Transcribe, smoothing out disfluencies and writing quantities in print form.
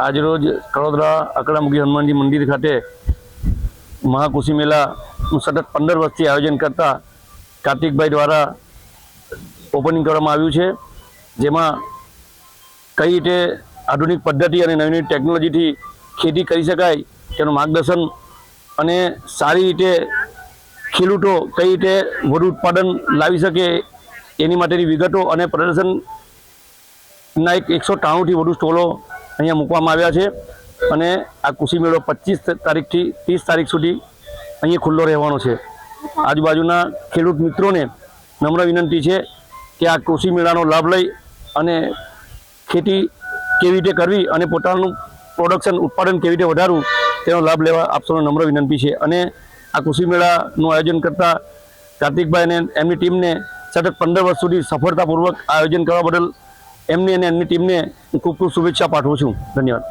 આજરોજ કડોદરા અકળામુખી હનુમાનજી મંદિર ખાતે મહાકુશી મેળાનું સતત 15 વર્ષથી આયોજન કરતા કાર્તિકભાઈ દ્વારા ઓપનિંગ કરવામાં આવ્યું છે, જેમાં કઈ રીતે આધુનિક પદ્ધતિ અને નવી નવી ટેકનોલોજીથી ખેતી કરી શકાય તેનું માર્ગદર્શન અને સારી રીતે ખેડૂતો કઈ રીતે વધુ ઉત્પાદન લાવી શકે એની માટેની વિગતો અને પ્રદર્શનના 193થી વધુ સ્ટોલો અહીંયા મૂકવામાં આવ્યા છે અને આ કૃષિ મેળો 25 તારીખથી 30 તારીખ સુધી અહીં ખુલ્લો રહેવાનો છે। આજુબાજુના ખેડૂત મિત્રોને નમ્ર વિનંતી છે કે આ કૃષિ મેળાનો લાભ લઈ અને ખેતી કેવી રીતે કરવી અને પોતાનું પ્રોડક્શન ઉત્પાદન કેવી રીતે વધારવું તેનો લાભ લેવા આપ સૌને નમ્ર વિનંતી છે। અને આ કૃષિ મેળાનું આયોજન કરતા કાર્તિકભાઈ અને એમની ટીમને સતત 15 વર્ષ સુધી સફળતાપૂર્વક આયોજન કરવા બદલ એમની અને એમની ટીમને ખૂબ ખૂબ શુભેચ્છા પાઠવું છું। ધન્યવાદ।